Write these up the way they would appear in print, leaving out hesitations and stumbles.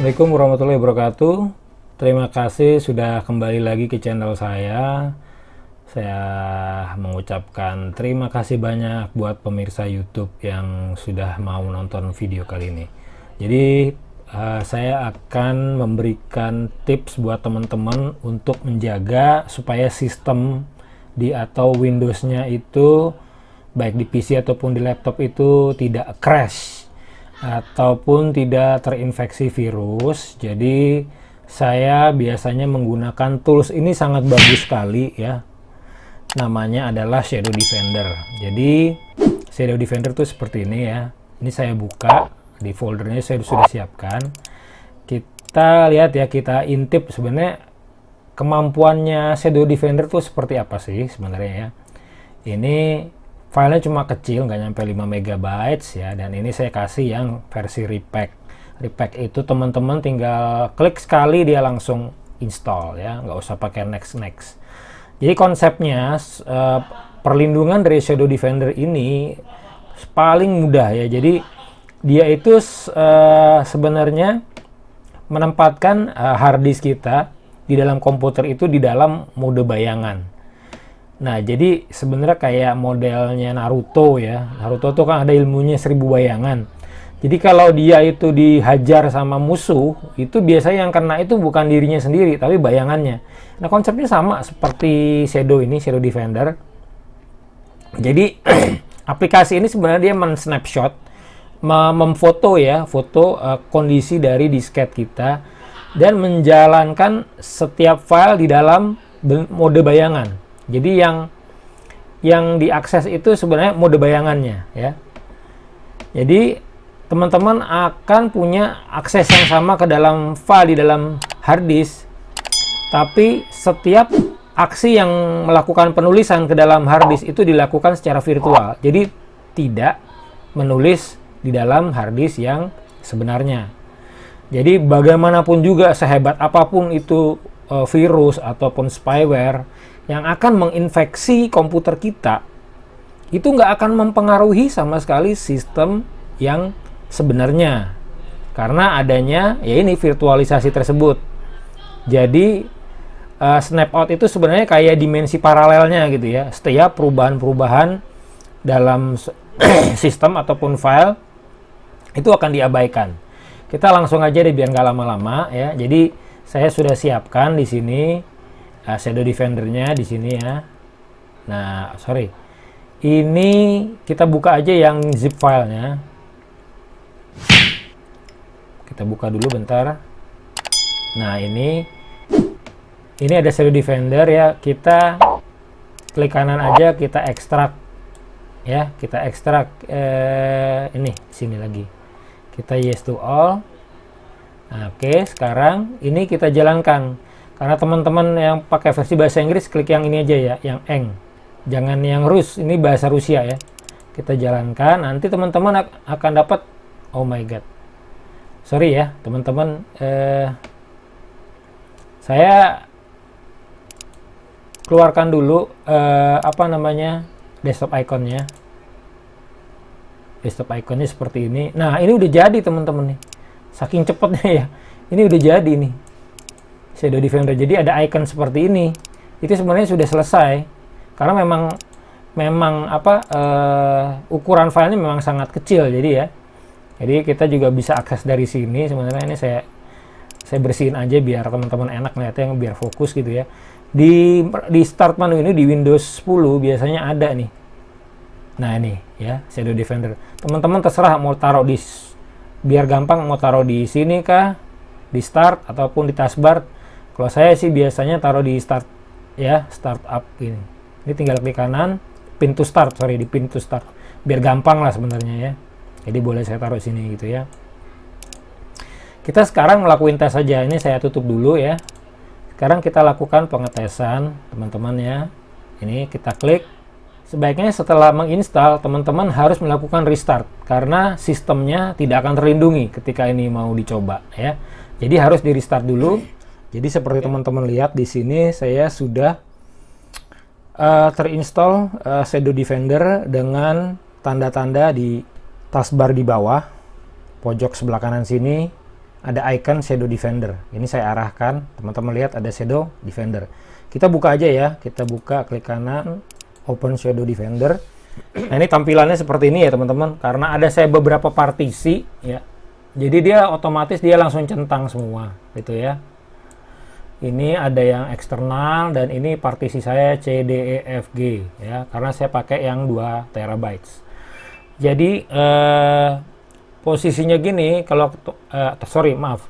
Assalamualaikum warahmatullahi wabarakatuh. Terima kasih sudah kembali lagi ke channel saya. Saya mengucapkan terima kasih banyak buat pemirsa YouTube yang sudah mau nonton video kali ini. Jadi saya akan memberikan tips buat teman-teman untuk menjaga supaya sistem atau Windows-nya itu baik di PC ataupun di laptop itu tidak crash ataupun tidak terinfeksi virus. Jadi saya biasanya menggunakan tools ini, sangat bagus sekali ya. Namanya adalah Shadow Defender. Jadi Shadow Defender tuh seperti ini ya. Ini saya buka di foldernya, saya sudah siapkan. Kita lihat ya, kita intip sebenarnya kemampuannya Shadow Defender tuh seperti apa sih sebenarnya ya. Ini filenya cuma kecil, nggak nyampe 5 MB ya, dan ini saya kasih yang versi repack. Repack itu teman-teman tinggal klik sekali dia langsung install ya, nggak usah pakai next. Jadi konsepnya perlindungan dari Shadow Defender ini paling mudah ya. Jadi dia itu sebenarnya menempatkan hard disk kita di dalam komputer itu di dalam mode bayangan. Nah, jadi sebenarnya kayak modelnya Naruto ya. Naruto tuh kan ada ilmunya 1000 bayangan. Jadi kalau dia itu dihajar sama musuh, itu biasanya yang kena itu bukan dirinya sendiri, tapi bayangannya. Nah, konsepnya sama seperti Shadow ini, Shadow Defender. Jadi aplikasi ini sebenarnya dia men-snapshot, memfoto ya, foto kondisi dari disket kita dan menjalankan setiap file di dalam mode bayangan. Jadi yang diakses itu sebenarnya mode bayangannya ya. Jadi teman-teman akan punya akses yang sama ke dalam file di dalam hard disk, tapi setiap aksi yang melakukan penulisan ke dalam hard disk itu dilakukan secara virtual. Jadi tidak menulis di dalam hard disk yang sebenarnya. Jadi bagaimanapun juga, sehebat apapun itu virus ataupun spyware yang akan menginfeksi komputer kita, itu nggak akan mempengaruhi sama sekali sistem yang sebenarnya, karena adanya ya ini virtualisasi tersebut. Jadi snap out itu sebenarnya kayak dimensi paralelnya gitu ya. Setiap perubahan-perubahan dalam sistem ataupun file itu akan diabaikan. Kita langsung aja deh biar nggak lama-lama ya. Jadi saya sudah siapkan di sini Shadow Defender-nya di sini ya. Nah, sorry. Ini kita buka aja yang zip filenya. Kita buka dulu bentar. Nah, ini ada Shadow Defender ya. Kita klik kanan aja, kita ekstrak ya. Kita ekstrak ini sini lagi. Kita yes to all. Nah, oke, sekarang ini kita jalankan. Karena teman-teman yang pakai versi bahasa Inggris, klik yang ini aja ya, yang eng. Jangan yang Rus, ini bahasa Rusia ya. Kita jalankan, nanti teman-teman akan dapat, oh my god. Sorry ya, teman-teman. Saya keluarkan dulu, desktop iconnya. Desktop iconnya seperti ini. Nah, ini udah jadi teman-teman nih. Saking cepatnya ya. Ini udah jadi nih. Shadow Defender. Jadi ada icon seperti ini. Itu sebenarnya sudah selesai. Karena memang ukuran filenya memang sangat kecil, jadi ya. Jadi kita juga bisa akses dari sini. Sebenarnya ini saya bersihin aja biar teman-teman enak ngeliatnya, biar fokus gitu ya. Di start menu ini di Windows 10 biasanya ada nih. Nah, ini ya, Shadow Defender. Teman-teman terserah mau taruh biar gampang mau taruh di sini kah, di start ataupun di taskbar. Kalau saya sih biasanya taruh di start ya, startup ini. Ini tinggal klik kanan, pin to start, di pin to start. Biar gampang lah sebenarnya ya. Jadi boleh saya taruh sini gitu ya. Kita sekarang ngelakuin tes saja. Ini saya tutup dulu ya. Sekarang kita lakukan pengetesan, teman-teman ya. Ini kita klik. Sebaiknya setelah menginstal, teman-teman harus melakukan restart karena sistemnya tidak akan terlindungi ketika ini mau dicoba ya. Jadi harus di restart dulu. Jadi seperti teman-teman lihat di sini saya sudah terinstall Shadow Defender dengan tanda-tanda di taskbar di bawah pojok sebelah kanan sini ada icon Shadow Defender. Ini saya arahkan, teman-teman lihat ada Shadow Defender. Kita buka aja ya, kita buka, klik kanan, open Shadow Defender. Nah, ini tampilannya seperti ini ya teman-teman, karena ada saya beberapa partisi ya. Jadi dia otomatis dia langsung centang semua gitu ya. Ini ada yang eksternal dan ini partisi saya C, D, E, F, G ya, karena saya pakai yang 2 terabytes. Jadi posisinya gini, kalau maaf.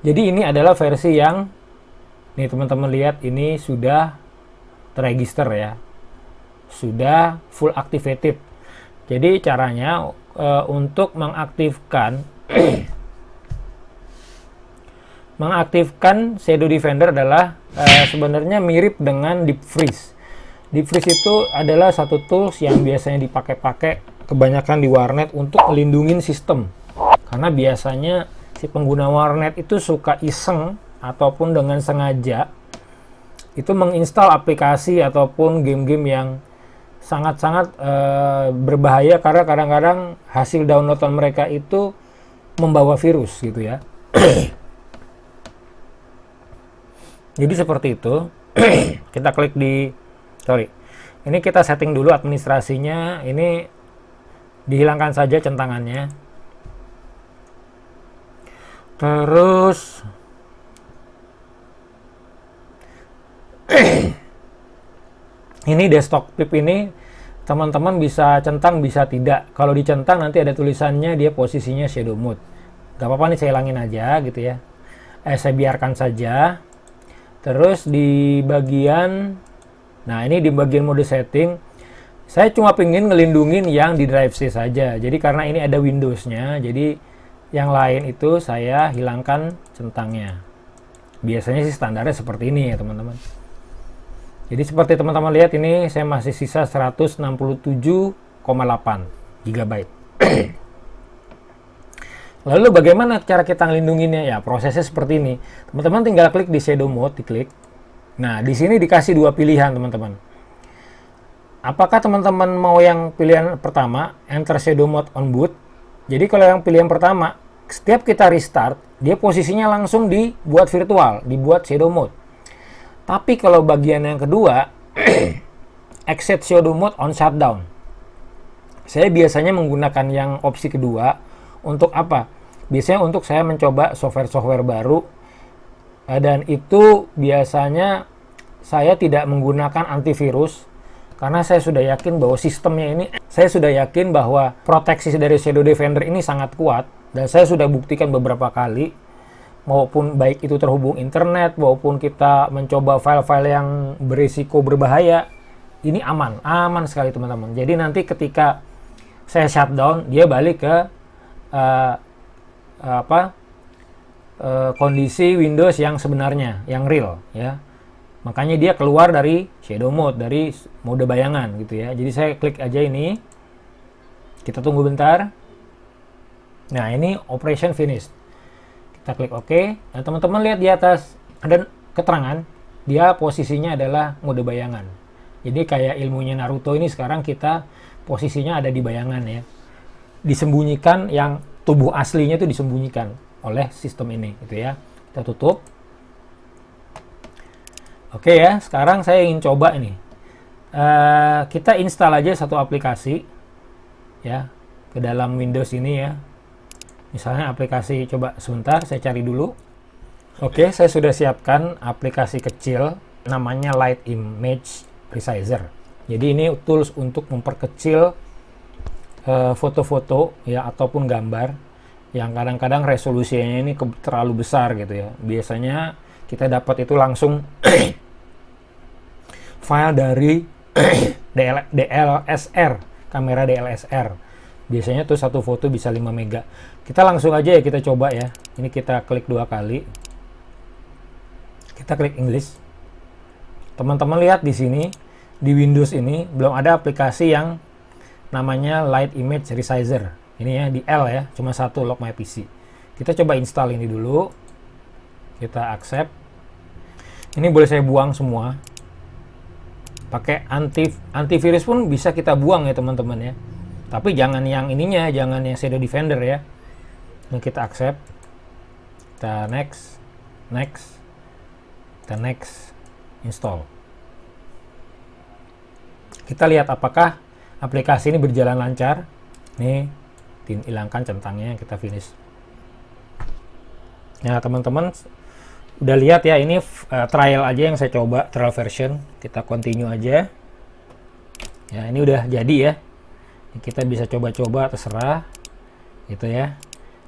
Jadi ini adalah versi yang nih teman-teman lihat, ini sudah terregister ya. Sudah full activated. Jadi caranya untuk mengaktifkan mengaktifkan Shadow Defender adalah sebenarnya mirip dengan Deep Freeze. Deep Freeze itu adalah satu tools yang biasanya dipakai kebanyakan di warnet untuk melindungi sistem. Karena biasanya si pengguna warnet itu suka iseng ataupun dengan sengaja itu menginstal aplikasi ataupun game-game yang sangat-sangat berbahaya, karena kadang-kadang hasil downloadan mereka itu membawa virus gitu ya. Jadi seperti itu. Kita klik di ini kita setting dulu administrasinya, ini dihilangkan saja centangannya. Terus ini desktop pip ini teman-teman bisa centang bisa tidak. Kalau dicentang nanti ada tulisannya dia posisinya shadow mode. Gak apa-apa nih, saya hilangin aja gitu ya. Saya biarkan saja. Terus di bagian, nah ini di bagian mode setting, saya cuma pengen ngelindungin yang di drive C saja. Jadi karena ini ada Windows-nya, jadi yang lain itu saya hilangkan centangnya. Biasanya sih standarnya seperti ini ya teman-teman. Jadi seperti teman-teman lihat ini saya masih sisa 167,8 GB. Lalu bagaimana cara kita ngelindunginnya? Ya prosesnya seperti ini. Teman-teman tinggal klik di shadow mode, diklik. Nah di sini dikasih 2 pilihan teman-teman. Apakah teman-teman mau yang pilihan pertama, enter shadow mode on boot? Jadi kalau yang pilihan pertama, setiap kita restart, dia posisinya langsung dibuat virtual, dibuat shadow mode. Tapi kalau bagian yang kedua, exit shadow mode on shutdown. Saya biasanya menggunakan yang opsi kedua. Untuk apa? Biasanya untuk saya mencoba software-software baru, dan itu biasanya saya tidak menggunakan antivirus karena saya sudah yakin bahwa sistemnya ini, saya sudah yakin bahwa proteksi dari Shadow Defender ini sangat kuat, dan saya sudah buktikan beberapa kali, maupun baik itu terhubung internet maupun kita mencoba file-file yang berisiko berbahaya, ini aman sekali teman-teman. Jadi nanti ketika saya shutdown, dia balik ke kondisi Windows yang sebenarnya, yang real ya. Makanya dia keluar dari shadow mode, dari mode bayangan gitu ya. Jadi saya klik aja ini, kita tunggu bentar. Nah ini operation finished, kita klik OK. Nah teman-teman lihat di atas ada keterangan dia posisinya adalah mode bayangan. Jadi kayak ilmunya Naruto ini, sekarang kita posisinya ada di bayangan ya. Disembunyikan, yang tubuh aslinya itu disembunyikan oleh sistem ini gitu ya. Kita tutup. Oke ya, sekarang saya ingin coba ini. Kita install aja satu aplikasi ya ke dalam Windows ini ya. Misalnya aplikasi, coba sebentar saya cari dulu. Oke, saya sudah siapkan aplikasi kecil namanya Light Image Resizer. Jadi ini tools untuk memperkecil foto-foto ya ataupun gambar yang kadang-kadang resolusinya ini terlalu besar gitu ya. Biasanya kita dapat itu langsung file dari DLSR, kamera DLSR. Biasanya tuh satu foto bisa 5 mega. Kita langsung aja ya, kita coba ya. Ini kita klik 2 kali. Kita klik English. Teman-teman lihat di sini, di Windows ini belum ada aplikasi yang namanya Light Image Resizer. Ini ya di L ya, cuma satu, Lock My PC. Kita coba install ini dulu. Kita accept. Ini boleh saya buang semua. Pakai antivirus pun bisa kita buang ya teman-teman ya. Tapi jangan yang ininya, jangan yang Shadow Defender ya. Nah, kita accept. Kita next, kita next, install. Kita lihat apakah aplikasi ini berjalan lancar. Nih, hilangkan centangnya, kita finish. Nah, teman-teman udah lihat ya, ini trial aja yang saya coba, trial version. Kita continue aja. Ya, ini udah jadi ya. Kita bisa coba-coba, terserah gitu ya.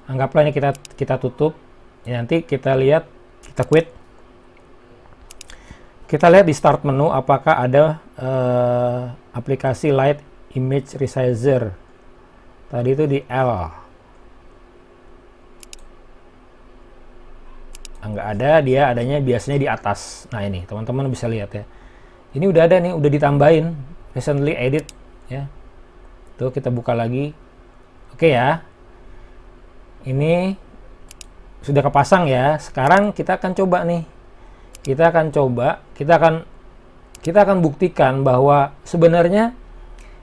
Anggaplah ini kita tutup. Ya, nanti kita lihat, kita quit. Kita lihat di start menu apakah ada aplikasi Light Image Resizer. Tadi itu di L. Nggak ada, dia adanya biasanya di atas. Nah, ini teman-teman bisa lihat ya. Ini udah ada nih, udah ditambahin recently edit ya. Tuh, kita buka lagi. Oke ya. Ini sudah kepasang ya. Sekarang kita akan coba nih. Kita akan buktikan bahwa sebenarnya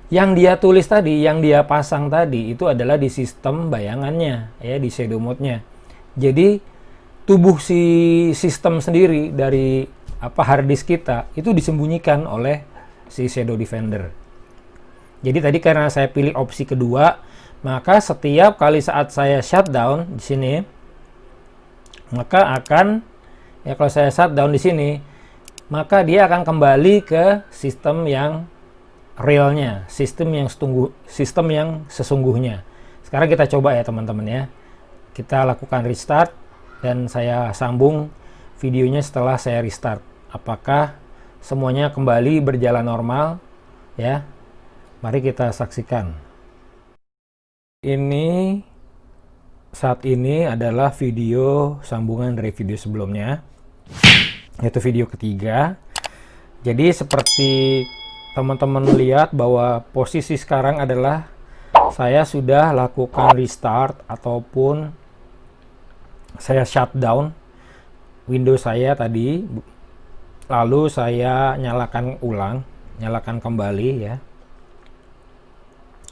yang dia tulis tadi, yang dia pasang tadi itu adalah di sistem bayangannya ya, di shadow mode-nya. Jadi tubuh si sistem sendiri dari hard disk kita itu disembunyikan oleh si Shadow Defender. Jadi tadi karena saya pilih opsi kedua, maka setiap kali saat saya shutdown di sini, maka akan ya, kalau saya shutdown di sini, maka dia akan kembali ke sistem yang realnya, sistem yang sesungguhnya. Sekarang kita coba ya teman-teman ya. Kita lakukan restart dan saya sambung videonya setelah saya restart. Apakah semuanya kembali berjalan normal ya? Mari kita saksikan. Saat ini adalah video sambungan dari video sebelumnya, yaitu video ketiga. Jadi seperti teman-teman lihat bahwa posisi sekarang adalah saya sudah lakukan restart ataupun saya shutdown Windows saya tadi, lalu saya nyalakan kembali ya.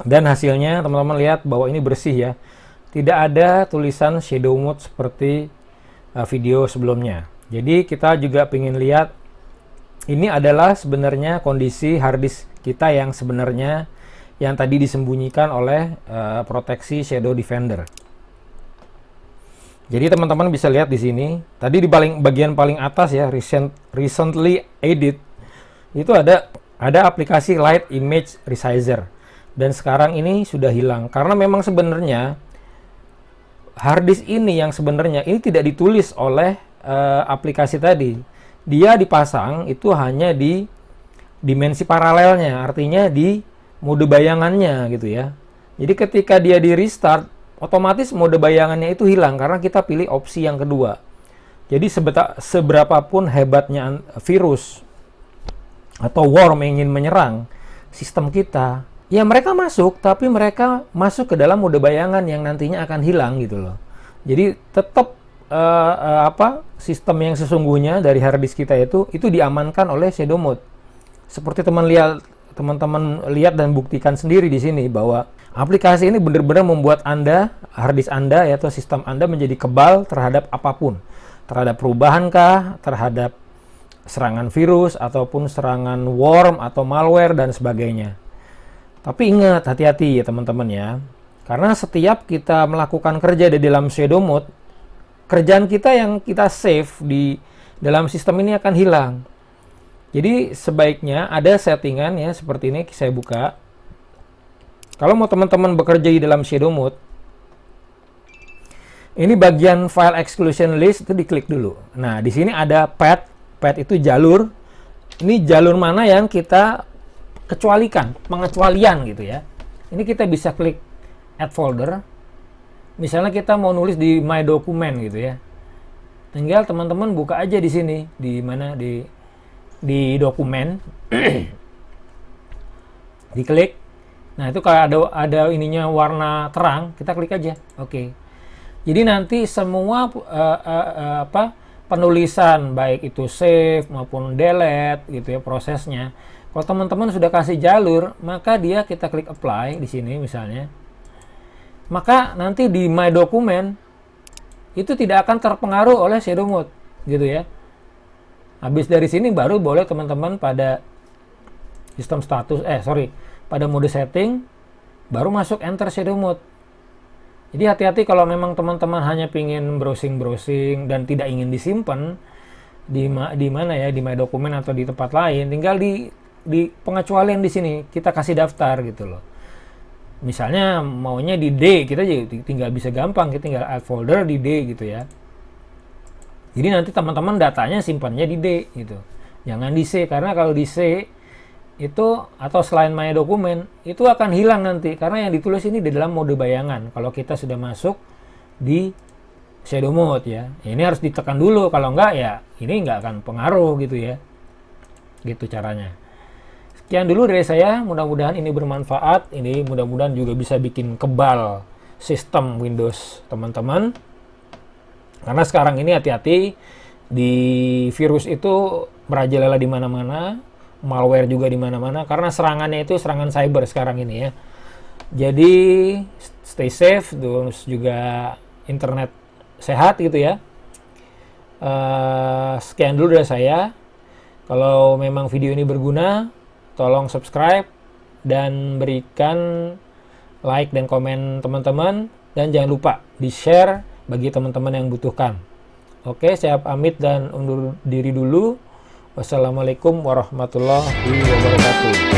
Dan hasilnya teman-teman lihat bahwa ini bersih ya. Tidak ada tulisan shadow mode seperti video sebelumnya. Jadi kita juga ingin lihat ini adalah sebenarnya kondisi hard disk kita yang sebenarnya yang tadi disembunyikan oleh proteksi Shadow Defender. Jadi teman-teman bisa lihat di sini, tadi di bagian paling atas ya, recently edit, itu ada aplikasi Light Image Resizer. Dan sekarang ini sudah hilang karena memang sebenarnya hard disk ini yang sebenarnya ini tidak ditulis oleh aplikasi tadi. Dia dipasang itu hanya di dimensi paralelnya, artinya di mode bayangannya gitu ya. Jadi ketika dia di restart, otomatis mode bayangannya itu hilang karena kita pilih opsi yang kedua. Jadi seberapapun hebatnya virus atau worm yang ingin menyerang sistem kita, ya mereka masuk, tapi mereka masuk ke dalam mode bayangan yang nantinya akan hilang gitu loh. Jadi tetap sistem yang sesungguhnya dari hard disk kita itu diamankan oleh shadow mode. Seperti teman-teman lihat dan buktikan sendiri di sini bahwa aplikasi ini benar-benar membuat hard disk Anda atau sistem Anda menjadi kebal terhadap apapun, terhadap perubahan kah, terhadap serangan virus ataupun serangan worm atau malware dan sebagainya. Tapi ingat, hati-hati ya teman-teman ya, karena setiap kita melakukan kerja di dalam shadow mode, kerjaan kita yang kita save di dalam sistem ini akan hilang. Jadi sebaiknya ada settingan ya seperti ini, saya buka. Kalau mau teman-teman bekerja di dalam shadow mode, ini bagian file exclusion list itu diklik dulu. Nah, di sini ada path itu jalur. Ini jalur mana yang kita kecualikan, pengecualian gitu ya. Ini kita bisa klik add folder. Misalnya kita mau nulis di my document gitu ya. Tinggal teman-teman buka aja di sini, di mana di dokumen. Diklik. Nah, itu kalau ada ininya warna terang, kita klik aja. Oke. Jadi nanti semua penulisan baik itu save maupun delete gitu ya prosesnya. Kalau teman-teman sudah kasih jalur, maka kita klik apply di sini misalnya. Maka nanti di my document itu tidak akan terpengaruh oleh shadow mode gitu ya. Habis dari sini baru boleh teman-teman pada sistem status pada mode setting baru masuk enter shadow mode. Jadi hati-hati kalau memang teman-teman hanya pingin browsing dan tidak ingin disimpan di mana ya, di My Dokumen atau di tempat lain, tinggal di pengecualian di sini kita kasih daftar gitu loh. Misalnya maunya di D, kita tinggal bisa gampang, kita tinggal add folder di D gitu ya. Jadi nanti teman-teman datanya simpannya di D gitu. Jangan di C, karena kalau di C itu atau selain My Dokumen itu akan hilang nanti, karena yang ditulis ini di dalam mode bayangan. Kalau kita sudah masuk di shadow mode ya, ini harus ditekan dulu, kalau enggak ya ini enggak akan pengaruh gitu ya. Gitu caranya. Sekian dulu dari saya, mudah-mudahan ini bermanfaat. Ini mudah-mudahan juga bisa bikin kebal sistem Windows teman-teman. Karena sekarang ini hati-hati, di virus itu merajalela di mana-mana, malware juga di mana-mana, karena serangannya itu serangan cyber sekarang ini ya. Jadi stay safe, terus juga internet sehat gitu ya. Sekian dulu dari saya. Kalau memang video ini berguna, tolong subscribe dan berikan like dan komen teman-teman, dan jangan lupa di-share bagi teman-teman yang butuhkan. Oke, saya pamit dan undur diri dulu. Wassalamualaikum warahmatullahi wabarakatuh.